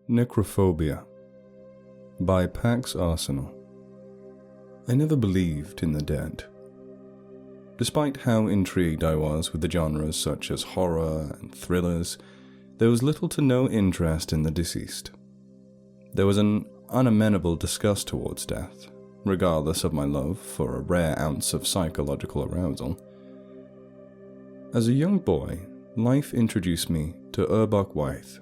Necrophobia by Pax Arsenal. I never believed in the dead. Despite how intrigued I was with the genres such as horror and thrillers, there was little to no interest in the deceased. There was an unamenable disgust towards death, regardless of my love for a rare ounce of psychological arousal. As a young boy, life introduced me to Urbach Wythe,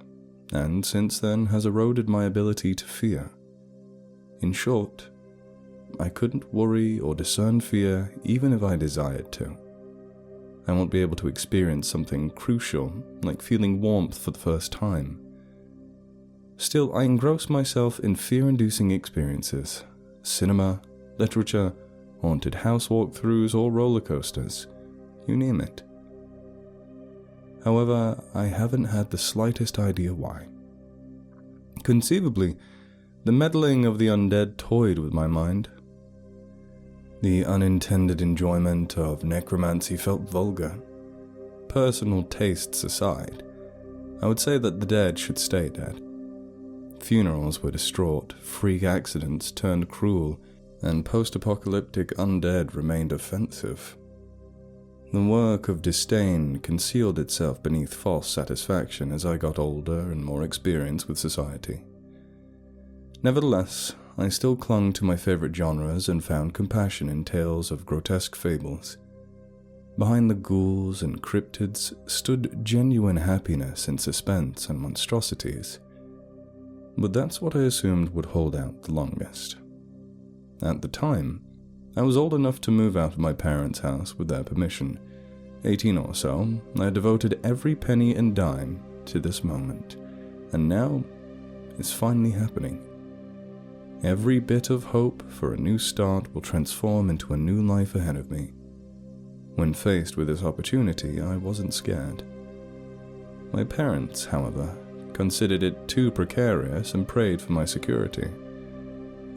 and since then has eroded my ability to fear. In short, I couldn't worry or discern fear even if I desired to. I won't be able to experience something crucial, like feeling warmth for the first time. Still, I engross myself in fear-inducing experiences: cinema, literature, haunted house walkthroughs, or roller coasters. You name it. However, I haven't had the slightest idea why. Conceivably, the meddling of the undead toyed with my mind. The unintended enjoyment of necromancy felt vulgar. Personal tastes aside, I would say that the dead should stay dead. Funerals were distraught, freak accidents turned cruel, and post-apocalyptic undead remained offensive. The work of disdain concealed itself beneath false satisfaction as I got older and more experienced with society. Nevertheless, I still clung to my favorite genres and found compassion in tales of grotesque fables. Behind the ghouls and cryptids stood genuine happiness in suspense and monstrosities. But that's what I assumed would hold out the longest. At the time, I was old enough to move out of my parents' house with their permission. 18 or so, I had devoted every penny and dime to this moment, and now it's finally happening. Every bit of hope for a new start will transform into a new life ahead of me. When faced with this opportunity, I wasn't scared. My parents, however, considered it too precarious and prayed for my security.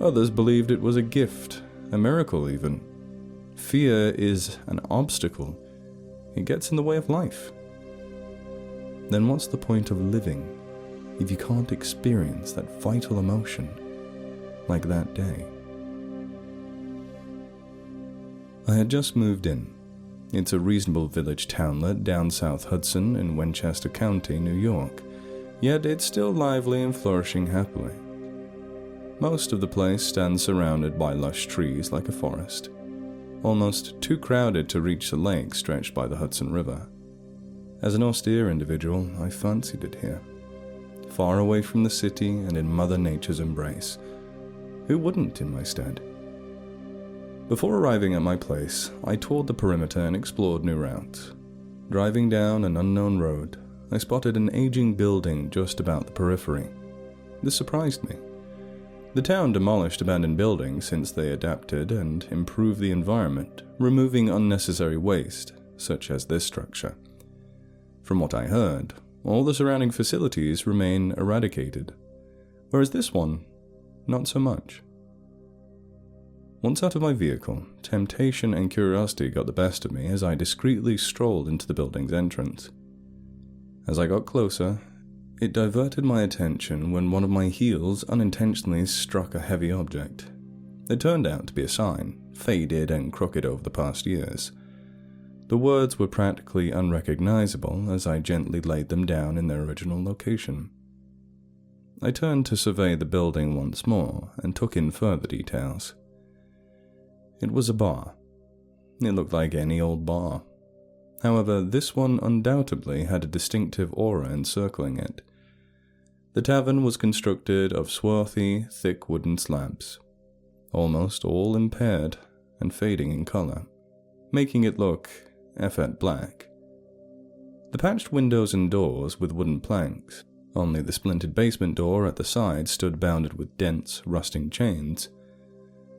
Others believed it was a gift, a miracle even. Fear is an obstacle. It gets in the way of life. Then what's the point of living if you can't experience that vital emotion like that day? I had just moved in. It's a reasonable village townlet down South Hudson in Westchester County, New York, yet it's still lively and flourishing happily. Most of the place stands surrounded by lush trees like a forest, almost too crowded to reach the lake stretched by the Hudson River. As an austere individual, I fancied it here, far away from the city and in Mother Nature's embrace. Who wouldn't in my stead? Before arriving at my place, I toured the perimeter and explored new routes. Driving down an unknown road, I spotted an aging building just about the periphery. This surprised me. The town demolished abandoned buildings since they adapted and improved the environment, removing unnecessary waste, such as this structure. From what I heard, all the surrounding facilities remain eradicated, whereas this one, not so much. Once out of my vehicle, temptation and curiosity got the best of me as I discreetly strolled into the building's entrance. As I got closer, it diverted my attention when one of my heels unintentionally struck a heavy object. It turned out to be a sign, faded and crooked over the past years. The words were practically unrecognizable as I gently laid them down in their original location. I turned to survey the building once more and took in further details. It was a bar. It looked like any old bar. However, this one undoubtedly had a distinctive aura encircling it. The tavern was constructed of swarthy, thick wooden slabs, almost all impaired and fading in color, making it look effete black. The patched windows and doors with wooden planks, only the splintered basement door at the side stood bounded with dense, rusting chains.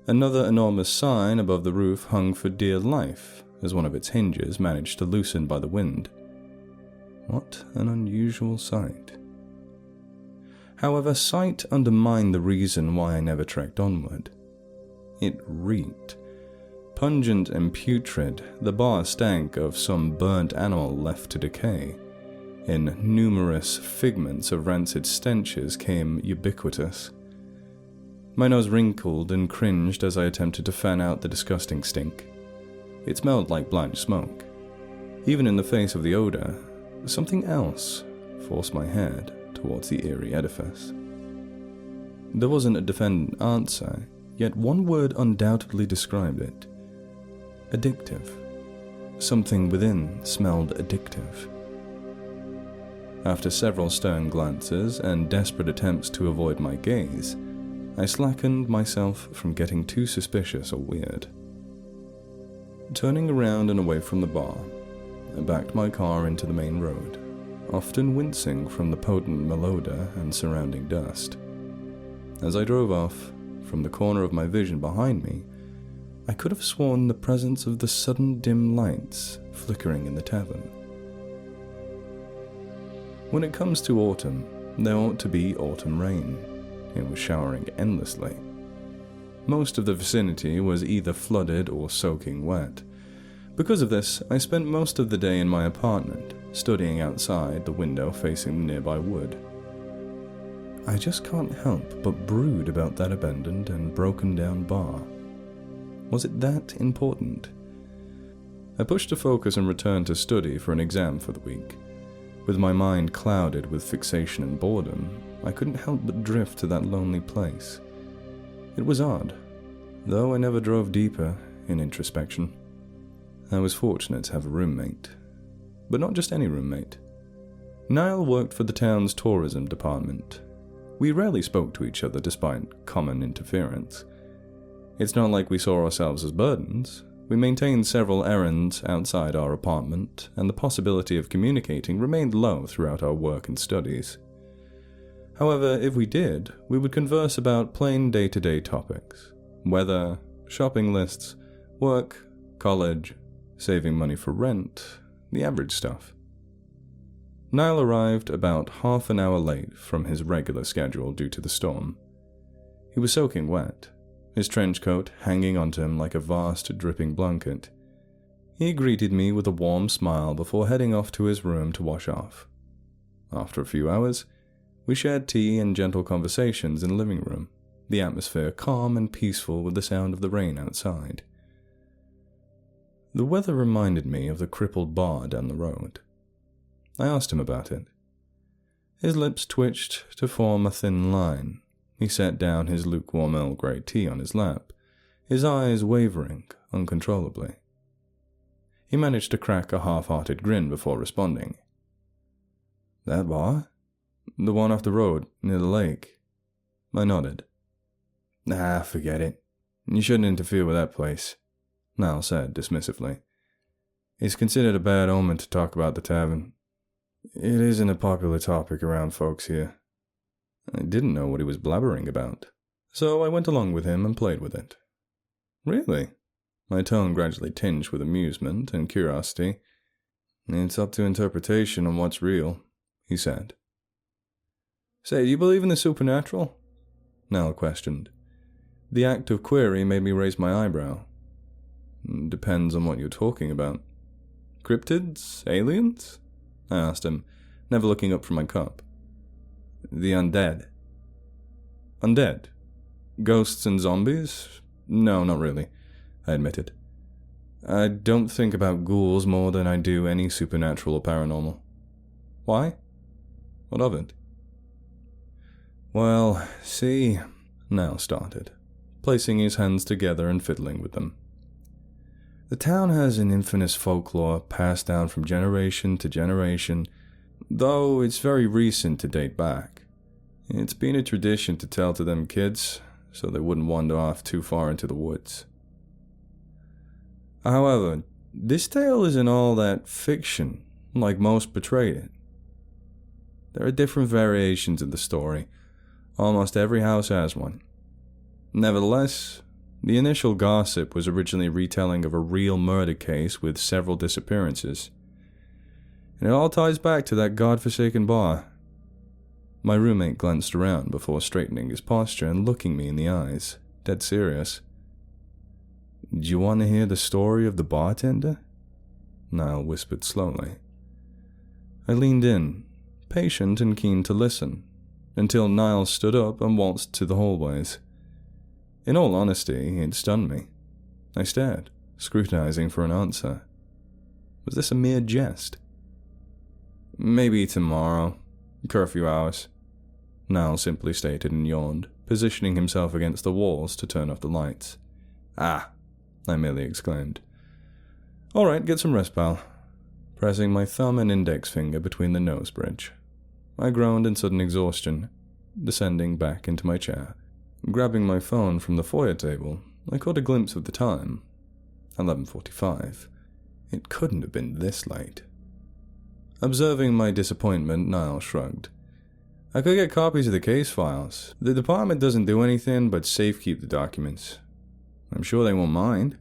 Another enormous sign above the roof hung for dear life, as one of its hinges managed to loosen by the wind. What an unusual sight. However, sight undermined the reason why I never trekked onward. It reeked. Pungent and putrid, the bar stank of some burnt animal left to decay. in numerous figments of rancid stenches came ubiquitous. My nose wrinkled and cringed as I attempted to fan out the disgusting stink. It smelled like black smoke. Even in the face of the odor, something else forced my head towards the eerie edifice. There wasn't a definitive answer, yet one word undoubtedly described it. Addictive. Something within smelled addictive. After several stern glances and desperate attempts to avoid my gaze, I slackened myself from getting too suspicious or weird. Turning around and away from the bar, I backed my car into the main road, often wincing from the potent malodor and surrounding dust. As I drove off, from the corner of my vision behind me, I could have sworn the presence of the sudden dim lights flickering in the tavern. When it comes to autumn, there ought to be autumn rain. It was showering endlessly. Most of the vicinity was either flooded or soaking wet. Because of this, I spent most of the day in my apartment, studying outside the window facing the nearby wood. I just can't help but brood about that abandoned and broken down bar. Was it that important? I pushed to focus and returned to study for an exam for the week. With my mind clouded with fixation and boredom, I couldn't help but drift to that lonely place. It was odd, though I never drove deeper in introspection. I was fortunate to have a roommate, but not just any roommate. Niall worked for the town's tourism department. We rarely spoke to each other despite common interference. It's not like we saw ourselves as burdens. We maintained several errands outside our apartment, and the possibility of communicating remained low throughout our work and studies. However, if we did, we would converse about plain day-to-day topics: weather, shopping lists, work, college, saving money for rent, the average stuff. Niall arrived about half an hour late from his regular schedule due to the storm. He was soaking wet, his trench coat hanging onto him like a vast, dripping blanket. He greeted me with a warm smile before heading off to his room to wash off. After a few hours, we shared tea and gentle conversations in the living room, the atmosphere calm and peaceful with the sound of the rain outside. The weather reminded me of the crippled bar down the road. I asked him about it. His lips twitched to form a thin line. He set down his lukewarm Earl Grey tea on his lap, his eyes wavering uncontrollably. He managed to crack a half-hearted grin before responding. "That bar? The one off the road, near the lake?" I nodded. "Ah, forget it. You shouldn't interfere with that place," Niall said dismissively. "It's considered a bad omen to talk about the tavern. It isn't a popular topic around folks here." I didn't know what he was blabbering about, so I went along with him and played with it. "Really?" My tone gradually tinged with amusement and curiosity. "It's up to interpretation on what's real," he said. "Say, do you believe in the supernatural?" Niall questioned. The act of query made me raise my eyebrow. "Depends on what you're talking about." "Cryptids? Aliens?" I asked him, never looking up from my cup. "The undead." "Undead? Ghosts and zombies? No, not really," I admitted. "I don't think about ghouls more than I do any supernatural or paranormal." "Why? What of it?" "Well, see," Niall started, placing his hands together and fiddling with them. "The town has an infamous folklore passed down from generation to generation, though it's very recent to date back. It's been a tradition to tell to them kids, so they wouldn't wander off too far into the woods. However, this tale isn't all that fiction, like most portray it. There are different variations of the story. Almost every house has one. Nevertheless, the initial gossip was originally a retelling of a real murder case with several disappearances. And it all ties back to that godforsaken bar." My roommate glanced around before straightening his posture and looking me in the eyes, dead serious. "Do you want to hear the story of the bartender?" Niall whispered slowly. I leaned in, patient and keen to listen, until Niles stood up and waltzed to the hallways. In all honesty, it stunned me. I stared, scrutinizing for an answer. Was this a mere jest? "Maybe tomorrow. Curfew hours," Niles simply stated and yawned, positioning himself against the walls to turn off the lights. "Ah," I merely exclaimed. "All right, get some rest, pal." Pressing my thumb and index finger between the nose bridge, I groaned in sudden exhaustion, descending back into my chair. Grabbing my phone from the foyer table, I caught a glimpse of the time. 11:45. It couldn't have been this late. Observing my disappointment, Niall shrugged. "I could get copies of the case files. The department doesn't do anything but safekeep the documents. I'm sure they won't mind."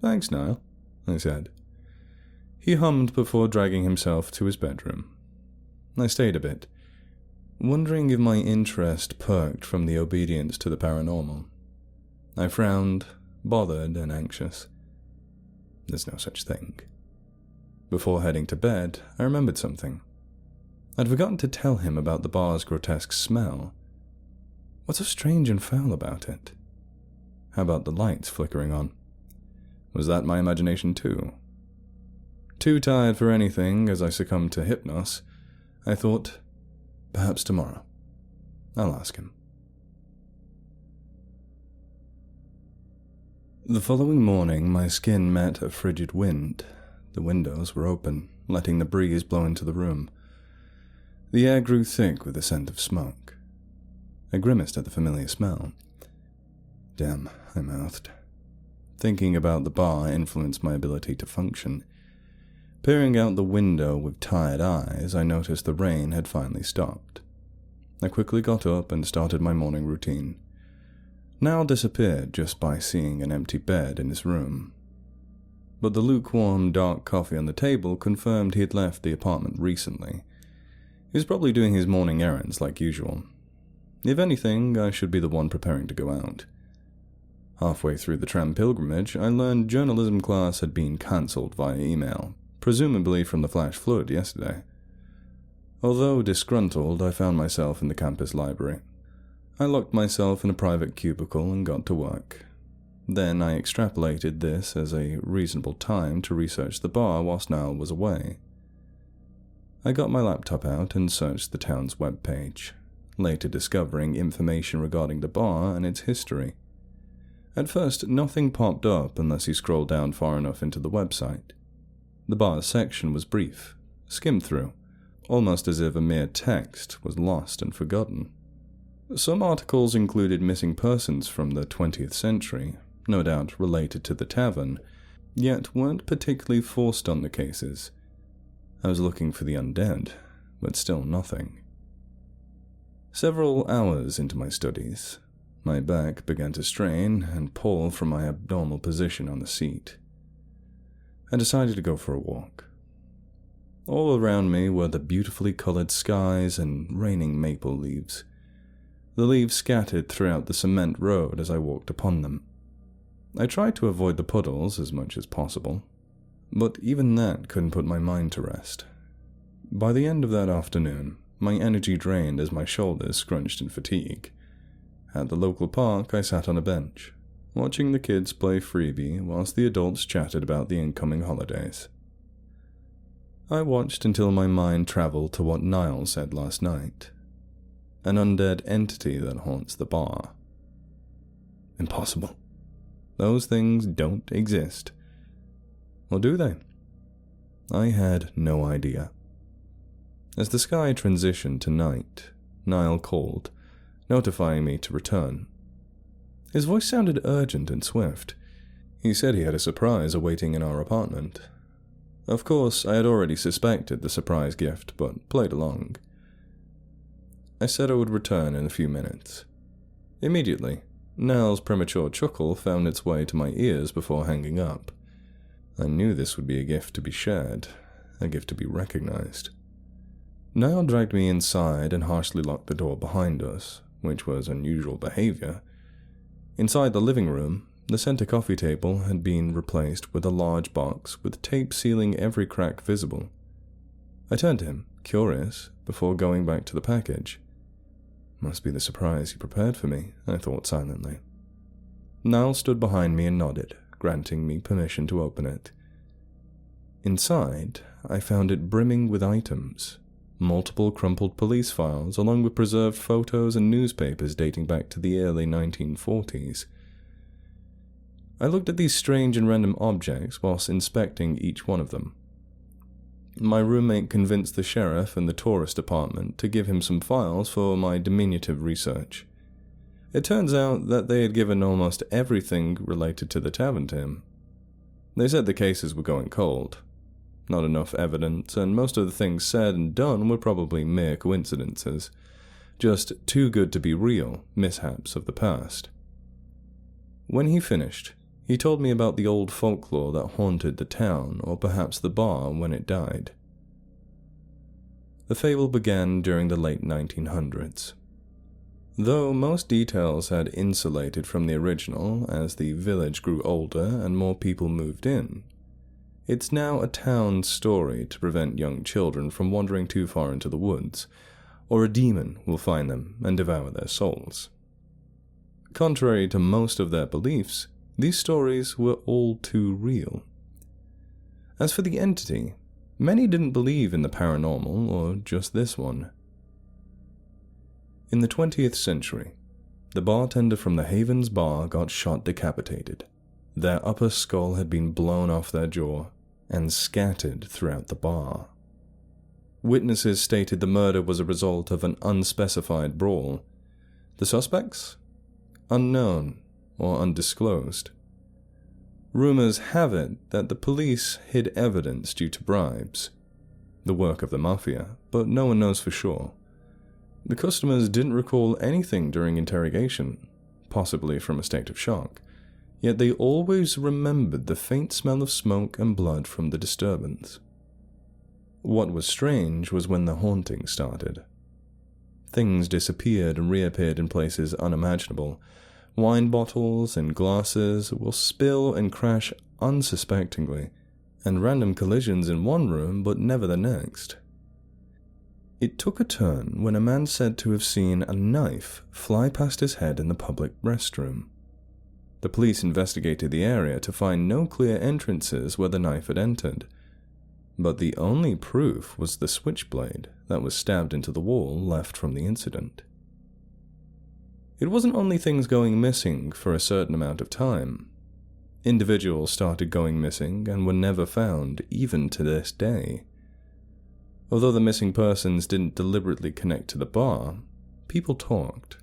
"Thanks, Niall," I said. He hummed before dragging himself to his bedroom. I stayed a bit, wondering if my interest perked from the obedience to the paranormal. I frowned, bothered and anxious. There's no such thing. Before heading to bed, I remembered something. I'd forgotten to tell him about the bar's grotesque smell. What's so strange and foul about it? How about the lights flickering on? Was that my imagination too? Too tired for anything as I succumbed to hypnos, I thought, perhaps tomorrow. I'll ask him. The following morning, my skin met a frigid wind. The windows were open, letting the breeze blow into the room. The air grew thick with the scent of smoke. I grimaced at the familiar smell. Damn, I mouthed. Thinking about the bar influenced my ability to function. Peering out the window with tired eyes, I noticed the rain had finally stopped. I quickly got up and started my morning routine. Niall disappeared just by seeing an empty bed in his room. But the lukewarm, dark coffee on the table confirmed he had left the apartment recently. He was probably doing his morning errands like usual. If anything, I should be the one preparing to go out. Halfway through the tram pilgrimage, I learned journalism class had been cancelled via email, presumably from the flash flood yesterday. Although disgruntled, I found myself in the campus library. I locked myself in a private cubicle and got to work. Then I extrapolated this as a reasonable time to research the bar whilst Niall was away. I got my laptop out and searched the town's webpage, later discovering information regarding the bar and its history. At first, nothing popped up unless you scrolled down far enough into the website. The bar's section was brief, skimmed through, almost as if a mere text was lost and forgotten. Some articles included missing persons from the 20th century, no doubt related to the tavern, yet weren't particularly forced on the cases. I was looking for the undead, but still nothing. Several hours into my studies, my back began to strain and pull from my abnormal position on the seat. I decided to go for a walk. All around me were the beautifully colored skies and raining maple leaves. The leaves scattered throughout the cement road as I walked upon them. I tried to avoid the puddles as much as possible, but even that couldn't put my mind to rest. By the end of that afternoon, my energy drained as my shoulders scrunched in fatigue. At the local park, I sat on a bench, watching the kids play freebie whilst the adults chatted about the incoming holidays. I watched until my mind traveled to what Niall said last night. An undead entity that haunts the bar. Impossible. Those things don't exist. Or do they? I had no idea. As the sky transitioned to night, Niall called, notifying me to return. His voice sounded urgent and swift. He said he had a surprise awaiting in our apartment. Of course, I had already suspected the surprise gift, but played along. I said I would return in a few minutes. Immediately, Niall's premature chuckle found its way to my ears before hanging up. I knew this would be a gift to be shared, a gift to be recognized. Niall dragged me inside and harshly locked the door behind us, which was unusual behavior. Inside the living room, the center coffee table had been replaced with a large box with tape sealing every crack visible. I turned to him, curious, before going back to the package. Must be the surprise he prepared for me, I thought silently. Niall stood behind me and nodded, granting me permission to open it. Inside, I found it brimming with items, multiple crumpled police files along with preserved photos and newspapers dating back to the early 1940s. I looked at these strange and random objects whilst inspecting each one of them. My roommate convinced the sheriff and the tourist department to give him some files for my diminutive research. It turns out that they had given almost everything related to the tavern to him. They said the cases were going cold. Not enough evidence, and most of the things said and done were probably mere coincidences. Just too good to be real mishaps of the past. When he finished, he told me about the old folklore that haunted the town, or perhaps the bar when it died. The fable began during the late 1900s. Though most details had insulated from the original as the village grew older and more people moved in, it's now a town story to prevent young children from wandering too far into the woods, or a demon will find them and devour their souls. Contrary to most of their beliefs, these stories were all too real. As for the entity, many didn't believe in the paranormal or just this one. In the 20th century, the bartender from the Havens Bar got shot decapitated. Their upper skull had been blown off their jaw and scattered throughout the bar. Witnesses stated the murder was a result of an unspecified brawl. The suspects? Unknown or undisclosed. Rumors have it that the police hid evidence due to bribes, the work of the mafia, but no one knows for sure. The customers didn't recall anything during interrogation, possibly from a state of shock, yet they always remembered the faint smell of smoke and blood from the disturbance. What was strange was when the haunting started. Things disappeared and reappeared in places unimaginable. Wine bottles and glasses will spill and crash unsuspectingly, and random collisions in one room but never the next. It took a turn when a man said to have seen a knife fly past his head in the public restroom. The police investigated the area to find no clear entrances where the knife had entered, but the only proof was the switchblade that was stabbed into the wall left from the incident. It wasn't only things going missing for a certain amount of time. Individuals started going missing and were never found, even to this day. Although the missing persons didn't deliberately connect to the bar, people talked.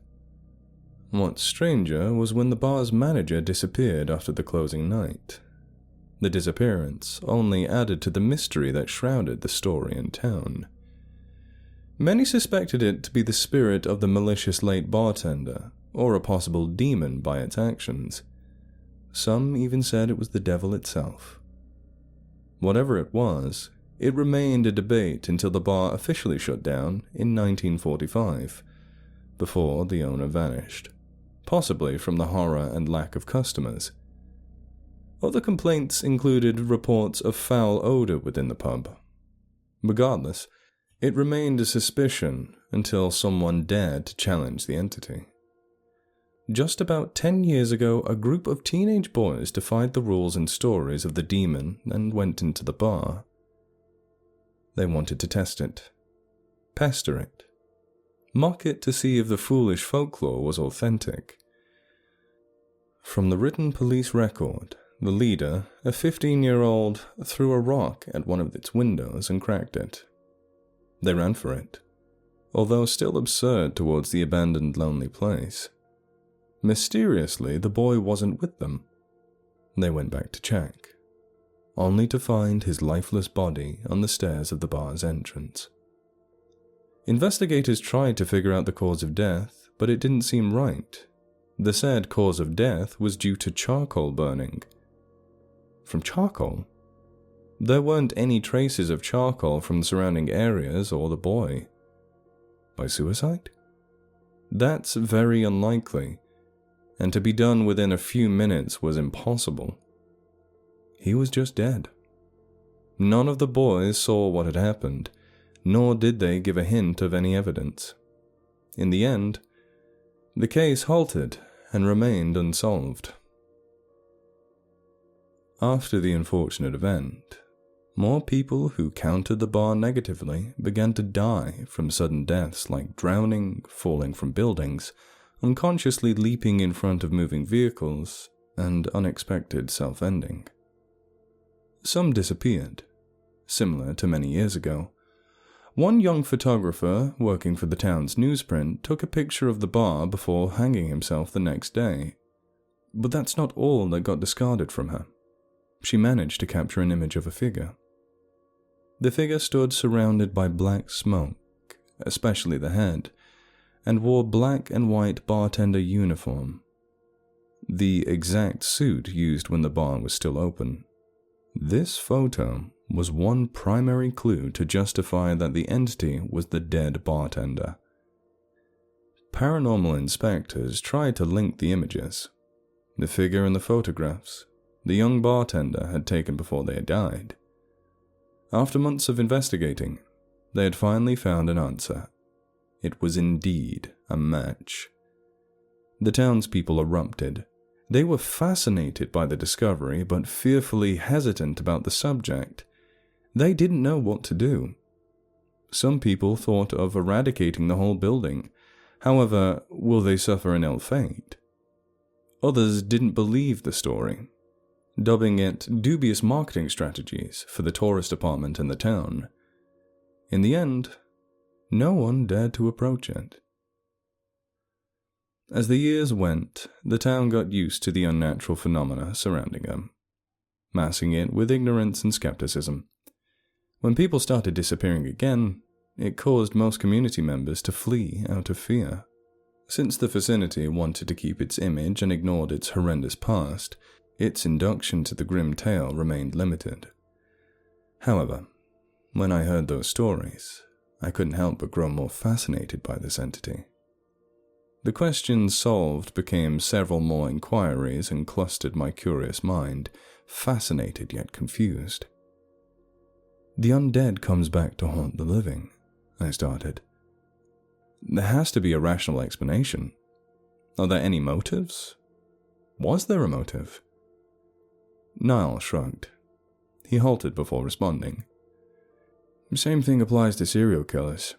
What's stranger was when the bar's manager disappeared after the closing night. The disappearance only added to the mystery that shrouded the story in town. Many suspected it to be the spirit of the malicious late bartender, or a possible demon by its actions. Some even said it was the devil itself. Whatever it was, it remained a debate until the bar officially shut down in 1945, before the owner vanished, possibly from the horror and lack of customers. Other complaints included reports of foul odor within the pub. Regardless, it remained a suspicion until someone dared to challenge the entity. Just about 10 years ago, a group of teenage boys defied the rules and stories of the demon and went into the bar. They wanted to test it, pester it, mock it to see if the foolish folklore was authentic. From the written police record, the leader, a 15-year-old, threw a rock at one of its windows and cracked it. They ran for it, although still absurd towards the abandoned lonely place. Mysteriously, the boy wasn't with them. They went back to check, only to find his lifeless body on the stairs of the bar's entrance. Investigators tried to figure out the cause of death, but it didn't seem right. The said cause of death was due to charcoal burning. From charcoal? There weren't any traces of charcoal from the surrounding areas or the boy. By suicide? That's very unlikely, and to be done within a few minutes was impossible. He was just dead. None of the boys saw what had happened, nor did they give a hint of any evidence. In the end, the case halted and remained unsolved. After the unfortunate event, more people who counted the bar negatively began to die from sudden deaths like drowning, falling from buildings, unconsciously leaping in front of moving vehicles, and unexpected self-ending. Some disappeared, similar to many years ago. One young photographer working for the town's newsprint took a picture of the bar before hanging himself the next day. But that's not all that got discarded from her. She managed to capture an image of a figure. The figure stood surrounded by black smoke, especially the head, and wore black and white bartender uniform, the exact suit used when the bar was still open. This photo was one primary clue to justify that the entity was the dead bartender. Paranormal inspectors tried to link the images, the figure and the photographs the young bartender had taken before they had died. After months of investigating, they had finally found an answer. It was indeed a match. The townspeople erupted. They were fascinated by the discovery, but fearfully hesitant about the subject. They didn't know what to do. Some people thought of eradicating the whole building. However, will they suffer an ill fate? Others didn't believe the story, dubbing it dubious marketing strategies for the tourist department in the town. In the end, no one dared to approach it. As the years went, the town got used to the unnatural phenomena surrounding them, massing it with ignorance and skepticism. When people started disappearing again, it caused most community members to flee out of fear. Since the vicinity wanted to keep its image and ignored its horrendous past, its induction to the grim tale remained limited. However, when I heard those stories, I couldn't help but grow more fascinated by this entity. The questions solved became several more inquiries and clustered my curious mind, fascinated yet confused. The undead comes back to haunt the living, I started. There has to be a rational explanation. Are there any motives? Was there a motive? Niall shrugged. He halted before responding. The same thing applies to serial killers.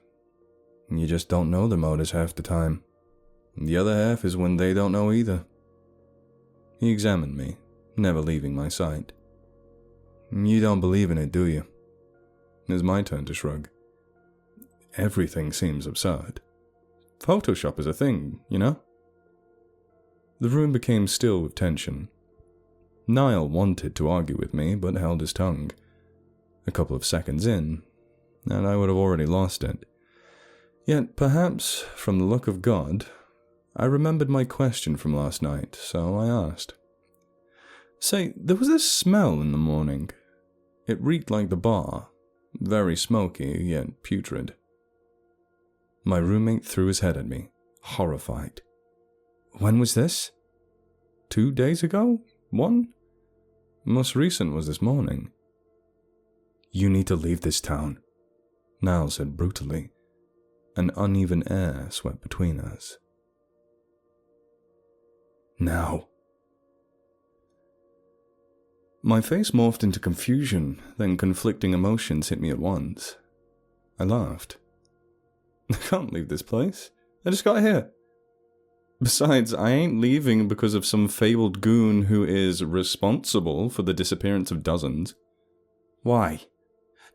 You just don't know their motives half the time. The other half is when they don't know either. He examined me, never leaving my sight. You don't believe in it, do you? It was my turn to shrug. Everything seems absurd. Photoshop is a thing, you know? The room became still with tension. Niall wanted to argue with me, but held his tongue. A couple of seconds in, and I would have already lost it. Yet, perhaps, from the look of God, I remembered my question from last night, so I asked. Say, there was this smell in the morning. It reeked like the bar, very smoky, yet putrid. My roommate threw his head at me, horrified. When was this? 2 days ago? 1? Most recent was this morning. You need to leave this town, Niall said brutally. An uneven air swept between us. Now. My face morphed into confusion, then conflicting emotions hit me at once. I laughed. I can't leave this place. I just got here. Besides, I ain't leaving because of some fabled goon who is responsible for the disappearance of dozens. Why?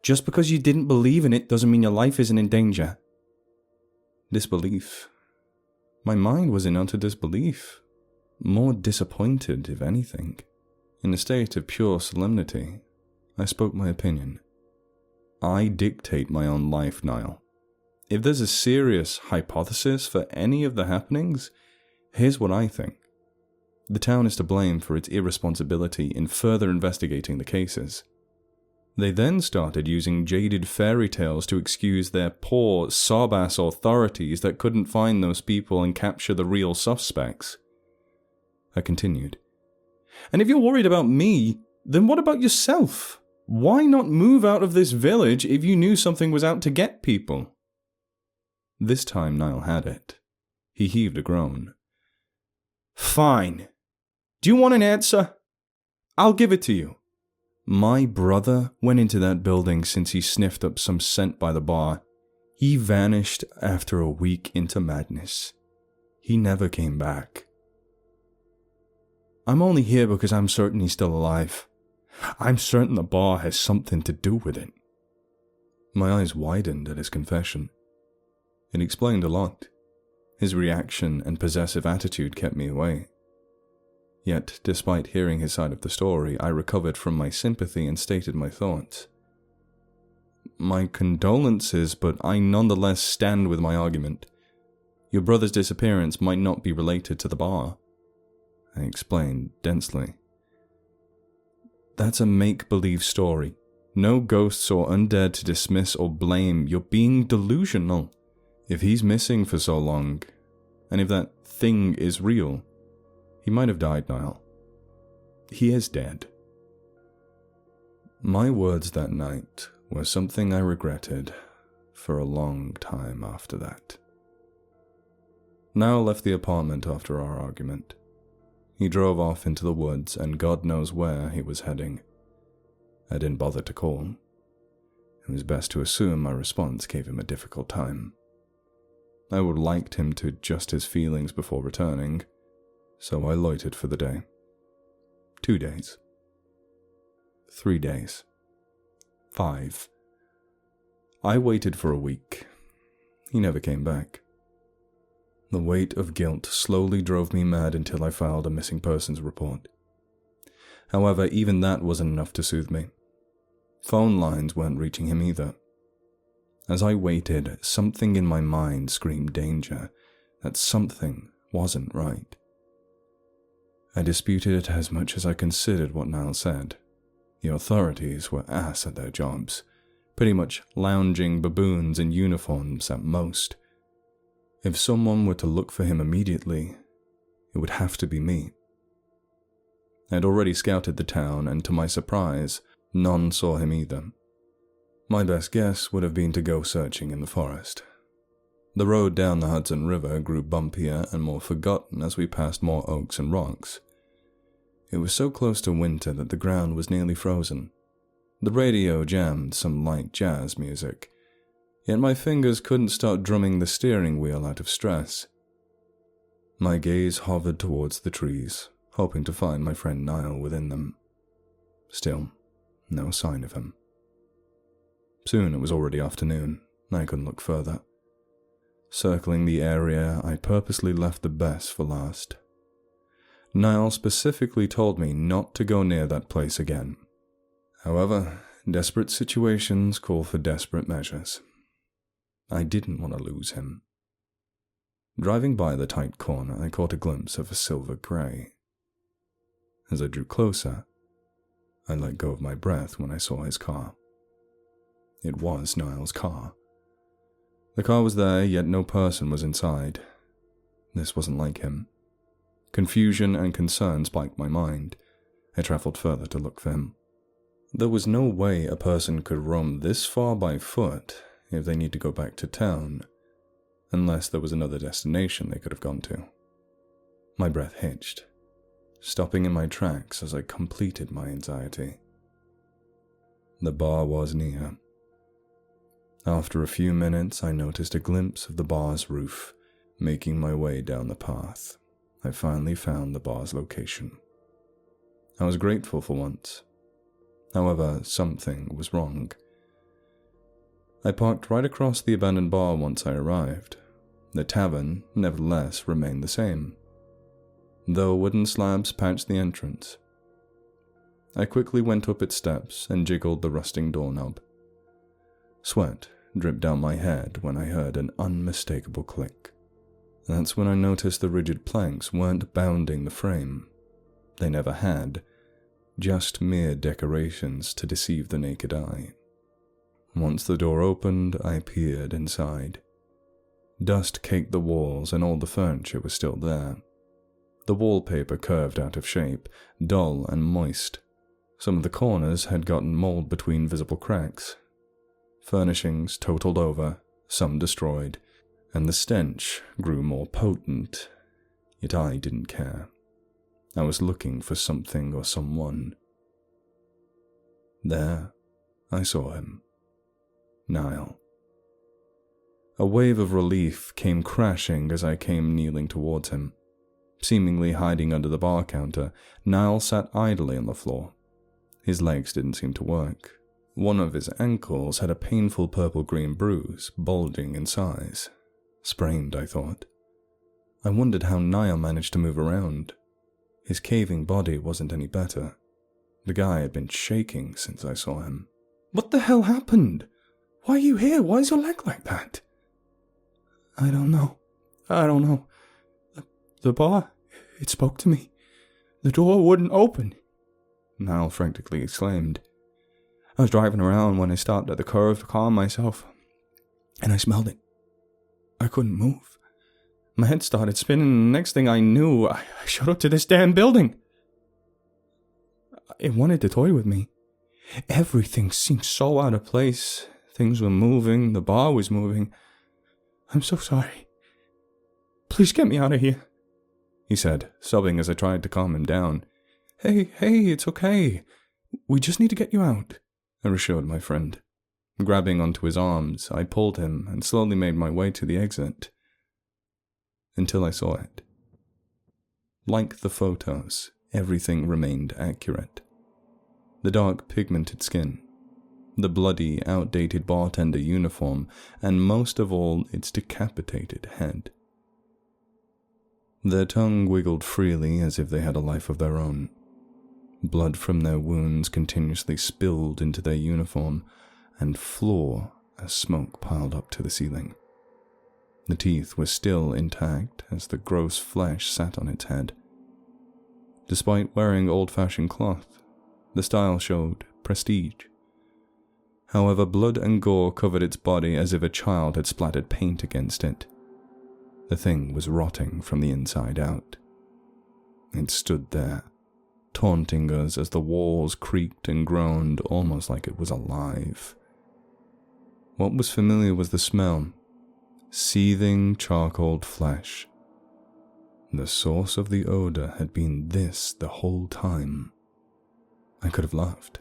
Just because you didn't believe in it doesn't mean your life isn't in danger. Disbelief. My mind was in utter disbelief. More disappointed, if anything. In a state of pure solemnity, I spoke my opinion. I dictate my own life, Niall. If there's a serious hypothesis for any of the happenings, here's what I think. The town is to blame for its irresponsibility in further investigating the cases. They then started using jaded fairy tales to excuse their poor, sob-ass authorities that couldn't find those people and capture the real suspects. I continued. And if you're worried about me, then what about yourself? Why not move out of this village if you knew something was out to get people? This time Niall had it. He heaved a groan. Fine. Do you want an answer? I'll give it to you. My brother went into that building since he sniffed up some scent by the bar. He vanished after a week into madness. He never came back. I'm only here because I'm certain he's still alive. I'm certain the bar has something to do with it. My eyes widened at his confession. It explained a lot. His reaction and possessive attitude kept me away. Yet, despite hearing his side of the story, I recovered from my sympathy and stated my thoughts. My condolences, but I nonetheless stand with my argument. Your brother's disappearance might not be related to the bar, I explained densely. That's a make-believe story. No ghosts or undead to dismiss or blame. You're being delusional. If he's missing for so long, and if that thing is real, he might have died, Niall. He is dead. My words that night were something I regretted for a long time after that. Niall left the apartment after our argument. He drove off into the woods, and God knows where he was heading. I didn't bother to call. It was best to assume my response gave him a difficult time. I would have liked him to adjust his feelings before returning, so I loitered for the day. 2 days. 3 days. 5. I waited for a week. He never came back. The weight of guilt slowly drove me mad until I filed a missing persons report. However, even that wasn't enough to soothe me. Phone lines weren't reaching him either. As I waited, something in my mind screamed danger, that something wasn't right. I disputed it as much as I considered what Niall said. The authorities were ass at their jobs, pretty much lounging baboons in uniforms at most. If someone were to look for him immediately, it would have to be me. I had already scouted the town, and to my surprise, none saw him either. My best guess would have been to go searching in the forest. The road down the Hudson River grew bumpier and more forgotten as we passed more oaks and rocks. It was so close to winter that the ground was nearly frozen. The radio jammed some light jazz music, yet my fingers couldn't start drumming the steering wheel out of stress. My gaze hovered towards the trees, hoping to find my friend Niall within them. Still, no sign of him. Soon it was already afternoon, and I couldn't look further. Circling the area, I purposely left the best for last. Niall specifically told me not to go near that place again. However, desperate situations call for desperate measures. I didn't want to lose him. Driving by the tight corner, I caught a glimpse of a silver grey. As I drew closer, I let go of my breath when I saw his car. It was Niall's car. The car was there, yet no person was inside. This wasn't like him. Confusion and concern spiked my mind. I travelled further to look for him. There was no way a person could roam this far by foot if they need to go back to town, unless there was another destination they could have gone to. My breath hitched, stopping in my tracks as I completed my anxiety. The bar was near. After a few minutes, I noticed a glimpse of the bar's roof. Making my way down the path, I finally found the bar's location. I was grateful for once. However, something was wrong. I parked right across the abandoned bar once I arrived. The tavern, nevertheless, remained the same, though wooden slabs patched the entrance. I quickly went up its steps and jiggled the rusting doorknob. Sweat dripped down my head when I heard an unmistakable click. That's when I noticed the rigid planks weren't bounding the frame. They never had, just mere decorations to deceive the naked eye. Once the door opened, I peered inside. Dust caked the walls and all the furniture was still there. The wallpaper curved out of shape, dull and moist. Some of the corners had gotten mold between visible cracks. Furnishings totaled over, some destroyed, and the stench grew more potent. Yet I didn't care. I was looking for something or someone. There, I saw him. Niall. A wave of relief came crashing as I came kneeling towards him. Seemingly hiding under the bar counter, Niall sat idly on the floor. His legs didn't seem to work. One of his ankles had a painful purple-green bruise, bulging in size. Sprained, I thought. I wondered how Niall managed to move around. His caving body wasn't any better. The guy had been shaking since I saw him. "What the hell happened? Why are you here? Why is your leg like that?" I don't know. The bar, it spoke to me. The door wouldn't open," Niall frantically exclaimed. "I was driving around when I stopped at the curve to calm myself, and I smelled it. I couldn't move. My head started spinning, and the next thing I knew, I showed up to this damn building. It wanted to toy with me. Everything seemed so out of place. Things were moving, the bar was moving. I'm so sorry. Please get me out of here," he said, sobbing as I tried to calm him down. Hey, it's okay. We just need to get you out," I reassured my friend. Grabbing onto his arms, I pulled him and slowly made my way to the exit. Until I saw it. Like the photos, everything remained accurate. The dark pigmented skin, the bloody, outdated bartender uniform, and most of all, its decapitated head. Their tongue wiggled freely as if they had a life of their own. Blood from their wounds continuously spilled into their uniform and floor as smoke piled up to the ceiling. The teeth were still intact as the gross flesh sat on its head. Despite wearing old-fashioned cloth, the style showed prestige. However, blood and gore covered its body as if a child had splattered paint against it. The thing was rotting from the inside out. It stood there, taunting us as the walls creaked and groaned almost like it was alive. What was familiar was the smell. Seething, charcoaled flesh. The source of the odor had been this the whole time. I could have laughed,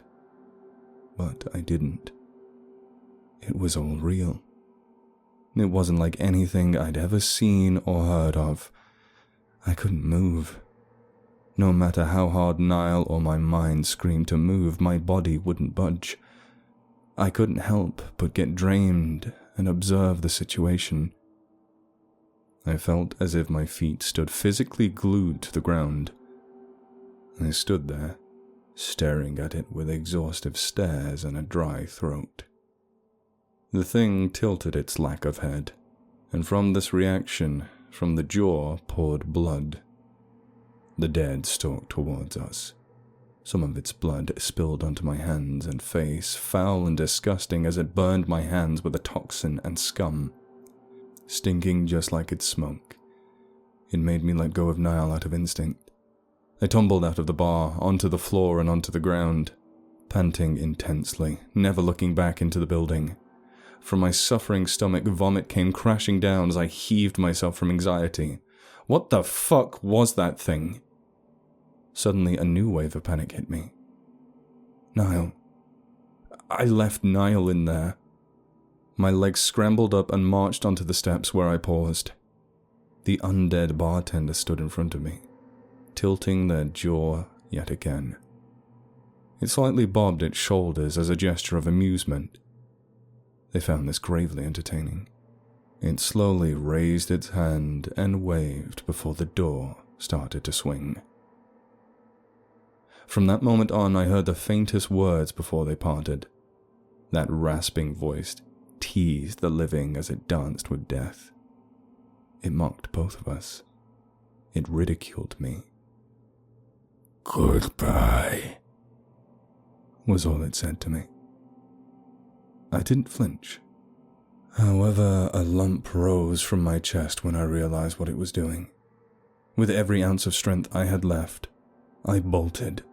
but I didn't. It was all real. It wasn't like anything I'd ever seen or heard of. I couldn't move. No matter how hard Niall or my mind screamed to move, my body wouldn't budge. I couldn't help but get drained and observe the situation. I felt as if my feet stood physically glued to the ground. I stood there, staring at it with exhaustive stares and a dry throat. The thing tilted its lack of head, and from this reaction, from the jaw poured blood. The dead stalked towards us. Some of its blood spilled onto my hands and face, foul and disgusting as it burned my hands with a toxin and scum. Stinking just like its smoke. It made me let go of Niall out of instinct. I tumbled out of the bar, onto the floor and onto the ground, panting intensely, never looking back into the building. From my suffering stomach, vomit came crashing down as I heaved myself from anxiety. What the fuck was that thing? Suddenly, a new wave of panic hit me. Niall. I left Niall in there. My legs scrambled up and marched onto the steps where I paused. The undead bartender stood in front of me, tilting their jaw yet again. It slightly bobbed its shoulders as a gesture of amusement. They found this gravely entertaining. It slowly raised its hand and waved before the door started to swing. From that moment on, I heard the faintest words before they parted. That rasping voice teased the living as it danced with death. It mocked both of us. It ridiculed me. "Goodbye," was all it said to me. I didn't flinch. However, a lump rose from my chest when I realized what it was doing. With every ounce of strength I had left, I bolted.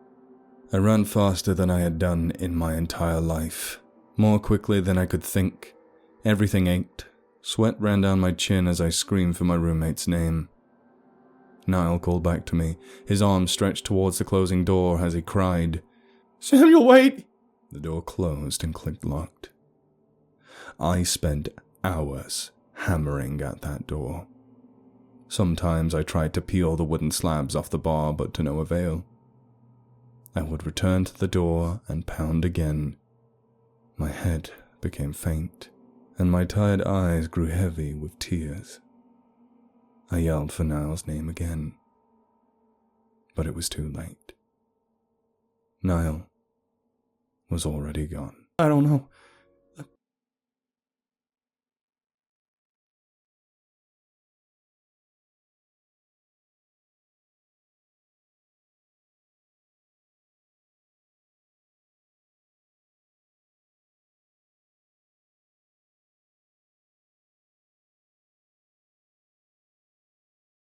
I ran faster than I had done in my entire life, more quickly than I could think. Everything ached. Sweat ran down my chin as I screamed for my roommate's name. Niall called back to me, his arm stretched towards the closing door as he cried, "Samuel, wait!" The door closed and clicked locked. I spent hours hammering at that door. Sometimes I tried to peel the wooden slabs off the bar, but to no avail. I would return to the door and pound again. My head became faint, and my tired eyes grew heavy with tears. I yelled for Niall's name again, but it was too late. Niall was already gone. "I don't know.